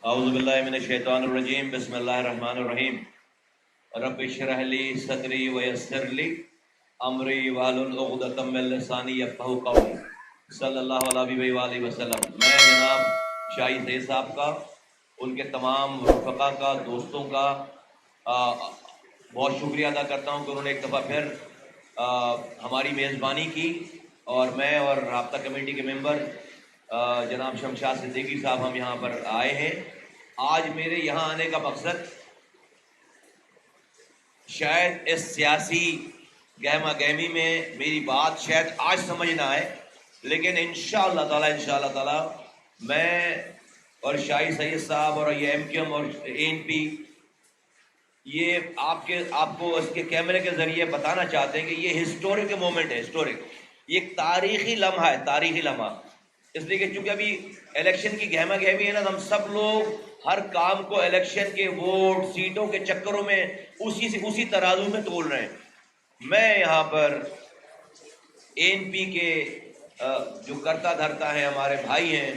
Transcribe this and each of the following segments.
اعوذ باللہ من الشیطان الرجیم بسم اللہ الرحمن الرحیم رب اشرح لی صدری ویسر لی امری واحلل عقدۃ من لسانی یفقہوا قولی صلی اللہ علیہ وآلہ وسلم۔ میں جناب شاہی سید صاحب کا، ان کے تمام رفقا کا، دوستوں کا بہت شکریہ ادا کرتا ہوں کہ انہوں نے ایک دفعہ پھر ہماری میزبانی کی، اور میں اور رابطہ کمیٹی کے ممبر جناب شمشاد صدیقی صاحب ہم یہاں پر آئے ہیں۔ آج میرے یہاں آنے کا مقصد شاید اس سیاسی گہما گہمی میں میری بات شاید آج سمجھ نہ آئے، لیکن انشاءاللہ تعالی میں اور شاہی سید صاحب اور یہ ایم کیو ایم اور ANP یہ آپ کو اس کے کیمرے کے ذریعے بتانا چاہتے ہیں کہ یہ ہسٹورک مومنٹ ہے، یہ ایک تاریخی لمحہ ہے، تاریخی لمحہ۔ اس لیے کہ چونکہ ابھی الیکشن کی گہما گہمی ہے نا، ہم سب لوگ ہر کام کو الیکشن کے ووٹ سیٹوں کے چکروں میں اسی ترازو میں تول رہے ہیں۔ میں یہاں پر ANP کے جو کرتا دھرتا ہے، ہمارے بھائی ہیں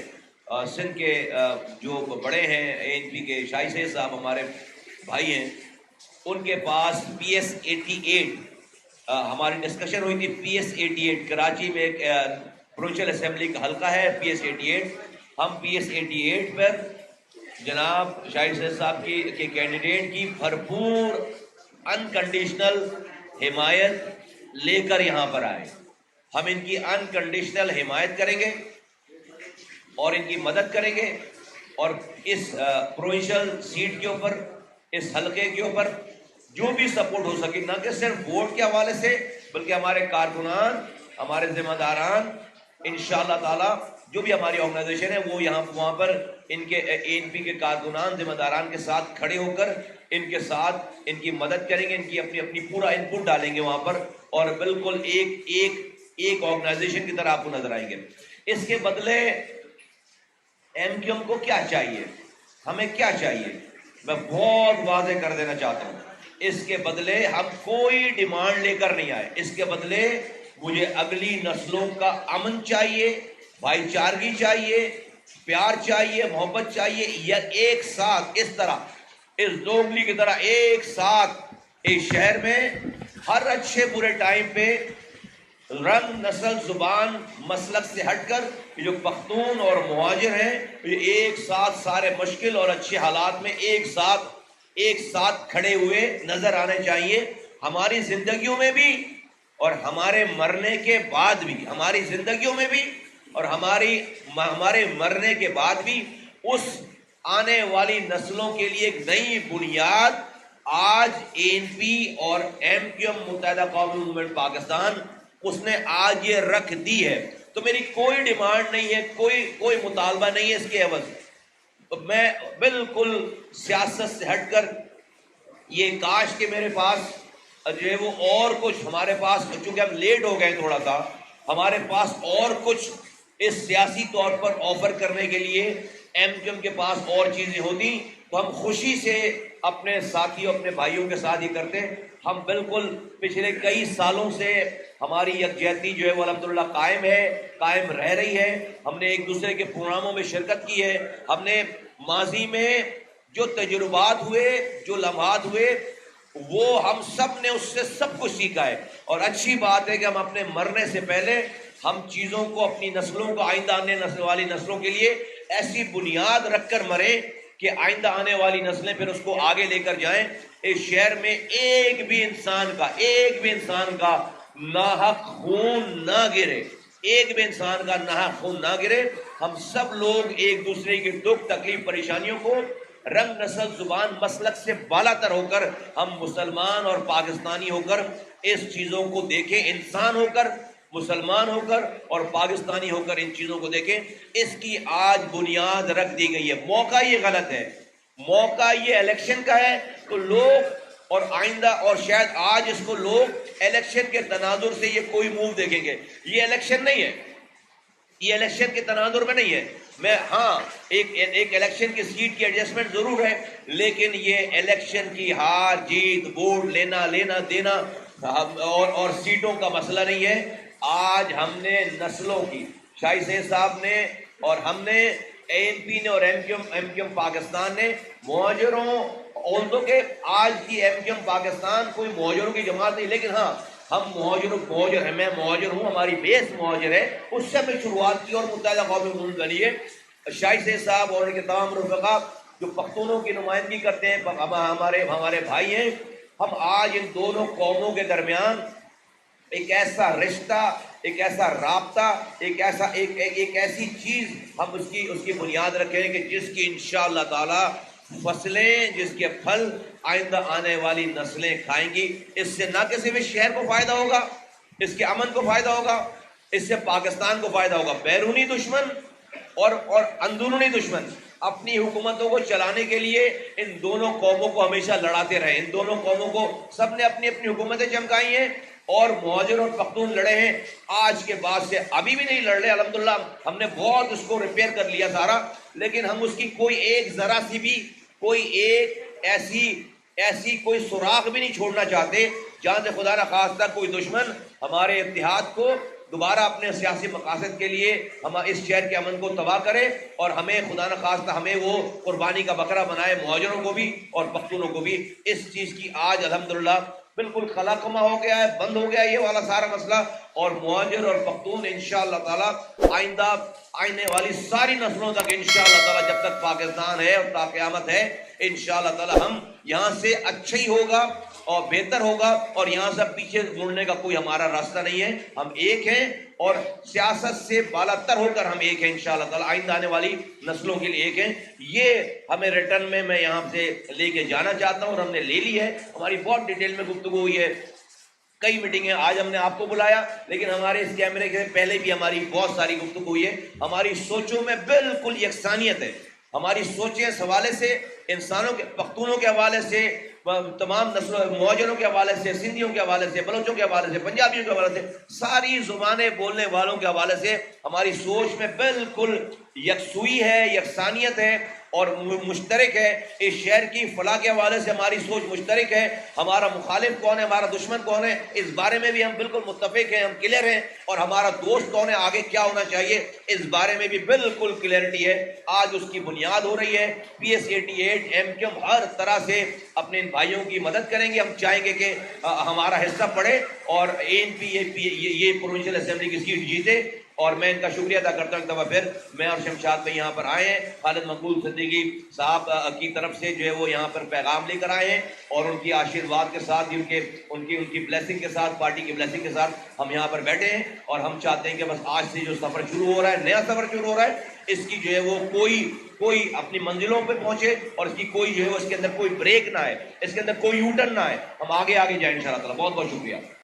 سندھ کے، جو بڑے ہیں ANP کے، شاہی سید صاحب ہمارے بھائی ہیں، ان کے پاس PS88 ہماری ڈسکشن ہوئی تھی۔ PS88 کراچی میں ایک پروونشل اسمبلی کا حلقہ ہے PS88۔ ہم PS88 پر جناب شاہی سید صاحب کے کینڈیڈیٹ کی بھرپور انکنڈیشنل حمایت لے کر یہاں پر آئے۔ ہم ان کی انکنڈیشنل حمایت کریں گے اور ان کی مدد کریں گے، اور اس پروونشل سیٹ کے اوپر، اس حلقے کے اوپر جو بھی سپورٹ ہو سکے، نہ کہ صرف ووٹ کے حوالے سے بلکہ ہمارے کارکنان، ہمارے ذمہ داران، انشاءاللہ تعالی جو بھی ہماری آرگنائزیشن ہے وہ وہاں پر ان کے ANP کے کارکنان ذمہ داران کے ساتھ کھڑے ہو کر ان کے ساتھ ان کی مدد کریں گے، ان کی اپنی پورا انپٹ ڈالیں گے وہاں پر، اور بالکل ایک آرگنائزیشن کی طرح آپ کو نظر آئیں گے۔ اس کے بدلے MQM کو کیا چاہیے، ہمیں کیا چاہیے، میں بہت واضح کر دینا چاہتا ہوں۔ اس کے بدلے ہم کوئی ڈیمانڈ لے کر نہیں آئے، اس کے بدلے مجھے اگلی نسلوں کا امن چاہیے، بھائی چارگی چاہیے، پیار چاہیے، محبت چاہیے، یا ایک ساتھ اس طرح، اس دوگلی کی طرح ایک ساتھ اس شہر میں ہر اچھے برے ٹائم پہ رنگ، نسل، زبان، مسلک سے ہٹ کر یہ جو پختون اور مہاجر ہیں، یہ ایک ساتھ سارے مشکل اور اچھے حالات میں ایک ساتھ کھڑے ہوئے نظر آنے چاہیے، ہماری زندگیوں میں بھی اور ہمارے مرنے کے بعد بھی، ہماری زندگیوں میں بھی اور ہمارے مرنے کے بعد بھی۔ اس آنے والی نسلوں کے لیے ایک نئی بنیاد آج ANP اور MQM متحدہ قومی موومنٹ پاکستان اس نے آج یہ رکھ دی ہے۔ تو میری کوئی ڈیمانڈ نہیں ہے، کوئی مطالبہ نہیں ہے اس کے عوض۔ تو میں بالکل سیاست سے ہٹ کر، یہ کاش کہ میرے پاس جو ہے وہ اور کچھ، ہمارے پاس چونکہ ہم لیٹ ہو گئے تھوڑا سا، ہمارے پاس اور کچھ اس سیاسی طور پر آفر کرنے کے لیے MQM کے پاس اور چیزیں ہوتی تو ہم خوشی سے اپنے ساتھیوں، اپنے بھائیوں کے ساتھ ہی کرتے۔ ہم بالکل پچھلے کئی سالوں سے ہماری یکجہتی جو ہے وہ الحمدللہ قائم رہ رہی ہے۔ ہم نے ایک دوسرے کے پروگراموں میں شرکت کی ہے، ہم نے ماضی میں جو تجربات ہوئے، جو لمحات ہوئے، وہ ہم سب نے اس سے سب کچھ سیکھا ہے۔ اور اچھی بات ہے کہ ہم اپنے مرنے سے پہلے ہم چیزوں کو، اپنی نسلوں کو، آئندہ آنے والی نسلوں کے لیے ایسی بنیاد رکھ کر مریں کہ آئندہ آنے والی نسلیں پھر اس کو آگے لے کر جائیں۔ اس شہر میں ایک بھی انسان کا ناحق خون نہ گرے، ایک بھی انسان کا ناحق خون نہ گرے۔ ہم سب لوگ ایک دوسرے کی دکھ، تکلیف، پریشانیوں کو رنگ، نسل، زبان، مسلک سے بالا تر ہو کر، ہم مسلمان اور پاکستانی ہو کر اس چیزوں کو دیکھیں، انسان ہو کر، مسلمان ہو کر اور پاکستانی ہو کر ان چیزوں کو دیکھیں۔ اس کی آج بنیاد رکھ دی گئی ہے۔ موقع یہ غلط ہے، موقع یہ الیکشن کا ہے، تو لوگ اور آئندہ اور شاید آج اس کو لوگ الیکشن کے تناظر سے یہ کوئی موو دیکھیں گے۔ یہ الیکشن نہیں ہے، یہ الیکشن کے تناظر میں نہیں ہے۔ ایک الیکشن کی سیٹ کی ایڈجسٹمنٹ ضرور ہے، لیکن یہ الیکشن کی ہار جیت، ووٹ لینا دینا اور سیٹوں کا مسئلہ نہیں ہے۔ آج ہم نے نسلوں کی، شاہی سید صاحب نے اور ہم نے ANP نے اور MQM پاکستان نے مہاجروں عورتوں کے آج کی MQM پاکستان کوئی مہاجروں کی جماعت نہیں، لیکن ہاں ہم مہاجر ہیں، میں مہاجر ہوں، ہماری بیس مہاجر ہے، اس سے ہمیں شروعات کی اور متحدہ قومی متحد بنی ہے۔ شاہی سید صاحب اور ان کے تمام رفقا جو پختونوں کی نمائندگی کرتے ہیں، ہمارے بھائی ہیں، ہم آج ان دونوں قوموں کے درمیان ایک ایسا رشتہ، ایک ایسا رابطہ، ایک ایسی چیز ہم اس کی بنیاد رکھیں کہ جس کی انشاءاللہ تعالی فصلیں، جس کے پھل آئندہ آنے والی نسلیں کھائیں گی۔ اس سے نہ کسی بھی شہر کو فائدہ ہوگا، اس کے امن کو فائدہ ہوگا، اس سے پاکستان کو فائدہ ہوگا۔ بیرونی دشمن اور اندرونی دشمن اپنی حکومتوں کو چلانے کے لیے ان دونوں قوموں کو ہمیشہ لڑاتے رہے، ان دونوں قوموں کو سب نے اپنی اپنی حکومتیں چمکائی ہیں اور مہاجر اور پختون لڑے ہیں۔ آج کے بعد سے ابھی بھی نہیں لڑ رہے، الحمدللہ ہم نے بہت اس کو ریپیئر کر لیا سارا، لیکن ہم اس کی کوئی ایک ذرا سی بھی کوئی ایک ایسی کوئی سوراخ بھی نہیں چھوڑنا چاہتے جہاں سے خدا نہ خواستہ کوئی دشمن ہمارے اتحاد کو دوبارہ اپنے سیاسی مقاصد کے لیے ہم اس شہر کے امن کو تباہ کرے، اور ہمیں خدا نہ خواستہ ہمیں وہ قربانی کا بکرا بنائے، مہاجروں کو بھی اور پختونوں کو بھی۔ اس چیز کی آج الحمدللہ بالکل خلا کما ہو گیا ہے، بند ہو گیا یہ والا سارا مسئلہ، اور مہاجر اور پختون انشاءاللہ تعالی آئندہ آنے والی ساری نسلوں تک انشاءاللہ تعالی، جب تک پاکستان ہے اور تا قیامت ہے، انشاءاللہ تعالی ہم یہاں سے اچھا ہی ہوگا اور بہتر ہوگا، اور یہاں سے پیچھے مڑنے کا کوئی ہمارا راستہ نہیں ہے۔ ہم ایک ہیں اور سیاست سے بالا تر ہو کر ہم ایک ہیں انشاءاللہ تعالی، آئندہ آنے والی نسلوں کے لیے ایک ہیں۔ یہ ہمیں ریٹرن میں یہاں سے لے کے جانا چاہتا ہوں، اور ہم نے لے لی ہے۔ ہماری بہت ڈیٹیل میں گفتگو ہوئی ہے، کئی میٹنگیں، آج ہم نے آپ کو بلایا، لیکن ہمارے اس کیمرے کے پہلے بھی ہماری بہت ساری گفتگو ہوئی ہے۔ ہماری سوچوں میں بالکل یکسانیت ہے، ہماری سوچیں اس حوالے سے انسانوں کے، پختونوں کے حوالے سے، تمام نسلوں، مہاجروں کے حوالے سے، سندھیوں کے حوالے سے، بلوچوں کے حوالے سے، پنجابیوں کے حوالے سے، ساری زبانیں بولنے والوں کے حوالے سے ہماری سوچ میں بالکل یکسوئی ہے، یکسانیت ہے اور مشترک ہے۔ اس شہر کی فلاح کے حوالے سے ہماری سوچ مشترک ہے۔ ہمارا مخالف کون ہے، ہمارا دشمن کون ہے، اس بارے میں بھی ہم بالکل متفق ہیں، ہم کلیئر ہیں، اور ہمارا دوست کون ہے، آگے کیا ہونا چاہیے، اس بارے میں بھی بالکل کلیئرٹی ہے۔ آج اس کی بنیاد ہو رہی ہے۔ PS88 MQM ہر طرح سے اپنے ان بھائیوں کی مدد کریں گے۔ ہم چاہیں گے کہ ہمارا حصہ پڑے اور ANP یہ پروونشل اسمبلی کی سیٹ جیتے، اور میں ان کا شکریہ ادا کرتا ہوں ایک دفعہ پھر۔ میں اور شمشاد بھائی یہاں پر آئے ہیں، خالد مقبول صدیقی صاحب کی طرف سے جو ہے وہ یہاں پر پیغام لے کر آئے ہیں، اور ان کی آشیرواد کے ساتھ، ان کی بلیسنگ کے ساتھ، پارٹی کی بلیسنگ کے ساتھ ہم یہاں پر بیٹھے ہیں، اور ہم چاہتے ہیں کہ بس آج سے جو سفر شروع ہو رہا ہے، نیا سفر شروع ہو رہا ہے، اس کی جو ہے وہ کوئی اپنی منزلوں پہ پہنچے، اور اس کی کوئی جو ہے وہ اس کے اندر کوئی بریک نہ آئے، اس کے اندر کوئی یو ٹرن نہ آئے، ہم آگے جائیں انشاءاللہ تعالی۔ بہت بہت شکریہ۔